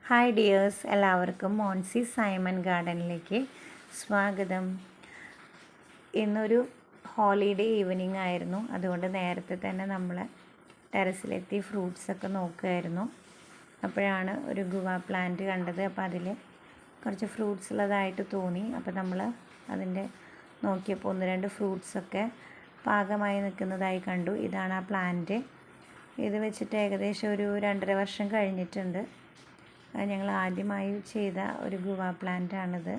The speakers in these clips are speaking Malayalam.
ഹായ് ഡിയേഴ്സ്, എല്ലാവർക്കും മോൺസി സൈമൺ ഗാർഡനിലേക്ക് സ്വാഗതം. ഇന്നൊരു ഹോളിഡേ ഈവനിങ് ആയിരുന്നു. അതുകൊണ്ട് നേരത്തെ തന്നെ നമ്മൾ ടെറസിലെത്തി ഫ്രൂട്ട്സൊക്കെ നോക്കുമായിരുന്നു. അപ്പോഴാണ് ഒരു ഗുവ പ്ലാന്റ് കണ്ടത്. അപ്പോൾ അതിൽ കുറച്ച് ഫ്രൂട്ട്സ് ഉള്ളതായിട്ട് തോന്നി. അപ്പോൾ നമ്മൾ അതിൻ്റെ നോക്കിയപ്പോൾ 1-2 ഫ്രൂട്ട്സൊക്കെ പാകമായി നിൽക്കുന്നതായി കണ്ടു. ഇതാണ് ആ പ്ലാന്റ്. ഇത് വെച്ചിട്ട് ഏകദേശം ഒരു 2.5 വർഷം കഴിഞ്ഞിട്ടുണ്ട്. ഞങ്ങൾ ആദ്യമായി ചെയ്ത ഒരു ഗുവ പ്ലാന്റാണിത്.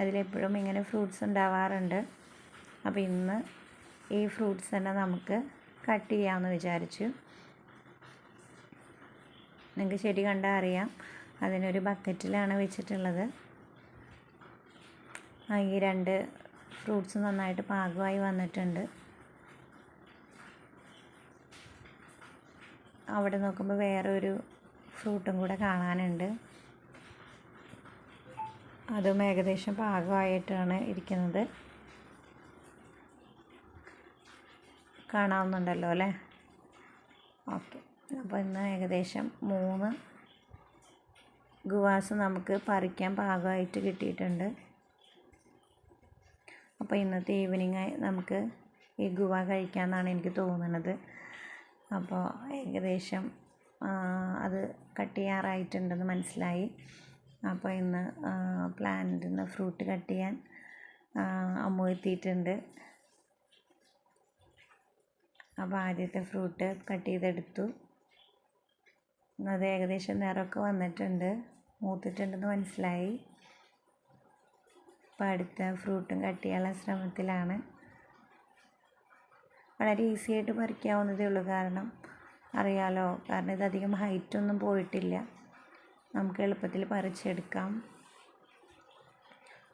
അതിലെപ്പോഴും ഇങ്ങനെ ഫ്രൂട്ട്സ് ഉണ്ടാവാറുണ്ട്. അപ്പോൾ ഇന്ന് ഈ ഫ്രൂട്ട്സ് തന്നെ നമുക്ക് കട്ട് ചെയ്യാമെന്ന് വിചാരിച്ചു. നിങ്ങൾക്ക് ചെടി കണ്ടാൽ അറിയാം, അതിനൊരു ബക്കറ്റിലാണ് വെച്ചിട്ടുള്ളത്. ഈ 2 ഫ്രൂട്ട്സ് നന്നായിട്ട് പാകമായി വന്നിട്ടുണ്ട്. അവിടെ നോക്കുമ്പോൾ വേറെ ഒരു ഫ്രൂട്ടും കൂടെ കാണാനുണ്ട്. അതും ഏകദേശം പാകമായിട്ടാണ് ഇരിക്കുന്നത്. കാണാവുന്നുണ്ടല്ലോ അല്ലേ? ഓക്കെ. അപ്പോൾ ഇന്ന് ഏകദേശം 3 ഗുവാസ് നമുക്ക് പറിക്കാൻ പാകമായിട്ട് കിട്ടിയിട്ടുണ്ട്. അപ്പോൾ ഇന്നത്തെ ഈവനിങ് നമുക്ക് ഈ ഗുവ കഴിക്കാമെന്നാണ് എനിക്ക് തോന്നുന്നത്. അപ്പോൾ ഏകദേശം അത് കട്ട് ചെയ്യാറായിട്ടുണ്ടെന്ന് മനസ്സിലായി. അപ്പോൾ ഇന്ന് പ്ലാന്റിൽ നിന്ന് ഫ്രൂട്ട് കട്ട് ചെയ്യാൻ അമ്മു എത്തിയിട്ടുണ്ട്. അപ്പോൾ ആദ്യത്തെ ഫ്രൂട്ട് കട്ട് ചെയ്തെടുത്തു. അത് ഏകദേശം നിറമൊക്കെ വന്നിട്ടുണ്ട്, മൂത്തിട്ടുണ്ടെന്ന് മനസ്സിലായി. അപ്പോൾ അടുത്ത ഫ്രൂട്ടും കട്ട് ചെയ്യാനുള്ള ശ്രമത്തിലാണ്. വളരെ ഈസി ആയിട്ട് പറിക്കാവുന്നതേ ഉള്ളൂ. കാരണം ഇതധികം ഹൈറ്റൊന്നും പോയിട്ടില്ല. നമുക്ക് എളുപ്പത്തിൽ പറിച്ചെടുക്കാം.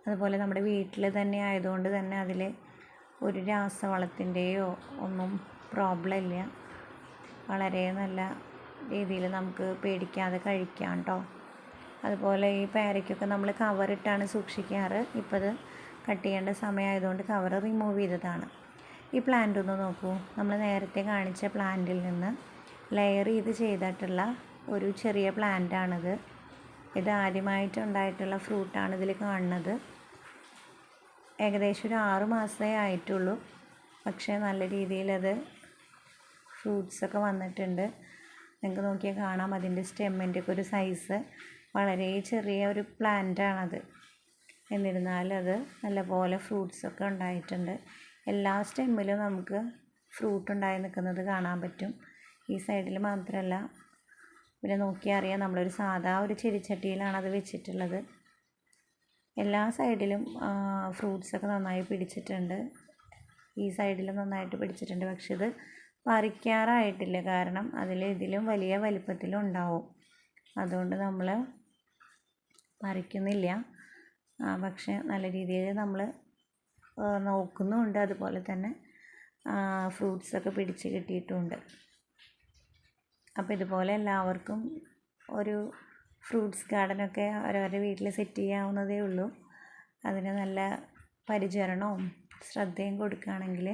അതുപോലെ നമ്മുടെ വീട്ടിൽ തന്നെ ആയതുകൊണ്ട് തന്നെ അതിൽ ഒരു രാസവളത്തിൻ്റെയോ ഒന്നും പ്രോബ്ലം ഇല്ല. വളരെ നല്ല രീതിയിൽ നമുക്ക് പേടിക്കാതെ കഴിക്കാം കേട്ടോ. അതുപോലെ ഈ പേരയ്ക്കൊക്കെ നമ്മൾ കവറിട്ടാണ് സൂക്ഷിക്കാറ്. ഇപ്പോൾ ഇത് കട്ട് ചെയ്യേണ്ട സമയമായതുകൊണ്ട് കവർ റിമൂവ് ചെയ്തതാണ്. ഈ പ്ലാന്റ് ഒന്ന് നോക്കൂ. നമ്മൾ നേരത്തെ കാണിച്ച പ്ലാന്റിൽ നിന്ന് ലെയർ ചെയ്തിട്ടുള്ള ഒരു ചെറിയ പ്ലാന്റാണിത്. ഇത് ആദ്യമായിട്ടുണ്ടായിട്ടുള്ള ഫ്രൂട്ടാണ് ഇതിൽ കാണുന്നത്. ഏകദേശം ഒരു 6 മാസമേ ആയിട്ടുള്ളൂ. പക്ഷേ നല്ല രീതിയിലത് ഫ്രൂട്ട്സൊക്കെ വന്നിട്ടുണ്ട്. നിങ്ങൾക്ക് നോക്കിയാൽ കാണാം, അതിൻ്റെ സ്റ്റെമ്മിൻ്റെ ഒക്കെ ഒരു സൈസ് വളരെ ചെറിയ ഒരു പ്ലാന്റാണത്. എന്നിരുന്നാലും അത് നല്ലപോലെ ഫ്രൂട്ട്സൊക്കെ ഉണ്ടായിട്ടുണ്ട്. എല്ലാ സ്റ്റെമ്മിലും നമുക്ക് ഫ്രൂട്ട് ഉണ്ടായി നിൽക്കുന്നത് കാണാൻ പറ്റും. ഈ സൈഡിൽ മാത്രമല്ല, പിന്നെ നോക്കിയാൽ അറിയാം, നമ്മളൊരു ഒരു ചെടിച്ചട്ടിയിലാണ് അത് വെച്ചിട്ടുള്ളത്. എല്ലാ സൈഡിലും ഫ്രൂട്ട്സൊക്കെ നന്നായി പിടിച്ചിട്ടുണ്ട്. ഈ സൈഡിലും നന്നായിട്ട് പിടിച്ചിട്ടുണ്ട്. പക്ഷെ ഇത് പറിക്കാറായിട്ടില്ല. കാരണം ഇതിലും വലിയ വലിപ്പത്തിലും ഉണ്ടാവും. അതുകൊണ്ട് നമ്മൾ പറിക്കുന്നില്ല. പക്ഷെ നല്ല രീതിയിൽ നമ്മൾ നോക്കുന്നുമുണ്ട്. അതുപോലെ തന്നെ ഫ്രൂട്ട്സൊക്കെ പിടിച്ച് കിട്ടിയിട്ടുമുണ്ട്. അപ്പോൾ ഇതുപോലെ എല്ലാവർക്കും ഒരു ഫ്രൂട്ട്സ് ഗാർഡനൊക്കെ അവരവരുടെ വീട്ടിൽ സെറ്റ് ചെയ്യാവുന്നതേ ഉള്ളൂ. അതിന് നല്ല പരിചരണവും ശ്രദ്ധയും കൊടുക്കുകയാണെങ്കിൽ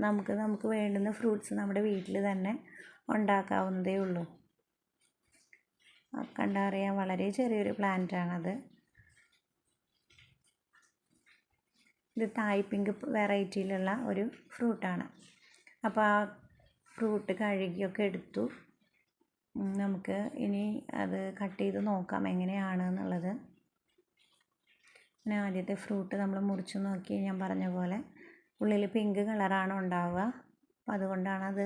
നമുക്ക് വേണ്ടുന്ന ഫ്രൂട്ട്സ് നമ്മുടെ വീട്ടിൽ തന്നെ ഉണ്ടാക്കാവുന്നതേ ഉള്ളൂ. കണ്ടറിയാം, വളരെ ചെറിയൊരു പ്ലാന്റാണത്. ഇത് തായ് പിങ്ക് വെറൈറ്റിയിലുള്ള ഒരു ഫ്രൂട്ടാണ്. അപ്പോൾ ആ ഫ്രൂട്ട് കഴുകിയൊക്കെ എടുത്തു. നമുക്ക് ഇനി അത് കട്ട് ചെയ്ത് നോക്കാം എങ്ങനെയാണ് എന്നുള്ളത്. പിന്നെ ആദ്യത്തെ ഫ്രൂട്ട് നമ്മൾ മുറിച്ച് നോക്കി, ഞാൻ പറഞ്ഞ പോലെ ഉള്ളിൽ പിങ്ക് കളറാണ് ഉണ്ടാവുക. അപ്പോൾ അതുകൊണ്ടാണത്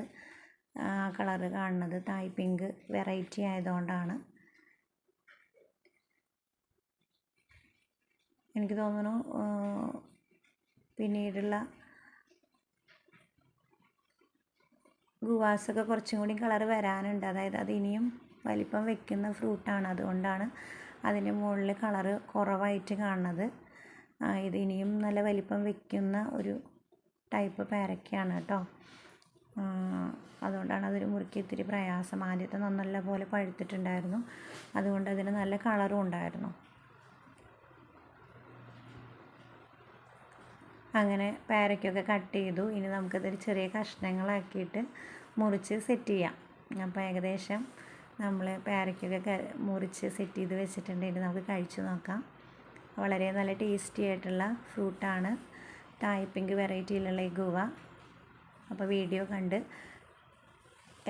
ആ കളറ് കാണുന്നത്. തായ് പിങ്ക് വെറൈറ്റി ആയതുകൊണ്ടാണ്. എനിക്ക് തോന്നുന്നു പിന്നീടുള്ള ഗുവാസൊക്കെ കുറച്ചും കൂടി കളർ വരാനുണ്ട്. അതായത് അത് ഇനിയും വലിപ്പം വെക്കുന്ന ഫ്രൂട്ടാണ്. അതുകൊണ്ടാണ് അതിൻ്റെ മുകളിൽ കളറ് കുറവായിട്ട് കാണുന്നത്. ഇത് ഇനിയും നല്ല വലിപ്പം വെക്കുന്ന ഒരു ടൈപ്പ് പേരയ്ക്കയാണ് കേട്ടോ. അതുകൊണ്ടാണ് അതൊരു മുറിക്ക് ഇത്തിരി പ്രയാസം. ആദ്യത്തെ നല്ല പോലെ പഴുത്തിട്ടുണ്ടായിരുന്നു. അതുകൊണ്ട് അതിന് നല്ല കളറും ഉണ്ടായിരുന്നു. അങ്ങനെ പേരയ്ക്കൊക്കെ കട്ട് ചെയ്തു. ഇനി നമുക്കതൊരു ചെറിയ കഷ്ണങ്ങളാക്കിയിട്ട് മുറിച്ച് സെറ്റ് ചെയ്യാം. അപ്പോൾ ഏകദേശം നമ്മൾ പേരയ്ക്കൊക്കെ മുറിച്ച് സെറ്റ് ചെയ്ത് വെച്ചിട്ടുണ്ടെങ്കിൽ നമുക്ക് കഴിച്ചു നോക്കാം. വളരെ നല്ല ടേസ്റ്റി ആയിട്ടുള്ള ഫ്രൂട്ടാണ് തായ് പിങ്ക് വെറൈറ്റിയിലുള്ള ഈ ഗുവ. അപ്പോൾ വീഡിയോ കണ്ട്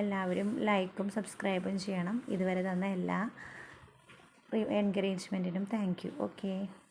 എല്ലാവരും ലൈക്കും സബ്സ്ക്രൈബും ചെയ്യണം. ഇതുവരെ തന്ന എല്ലാ എൻകറേജ്മെൻറ്റിനും താങ്ക് യു. ഓക്കെ.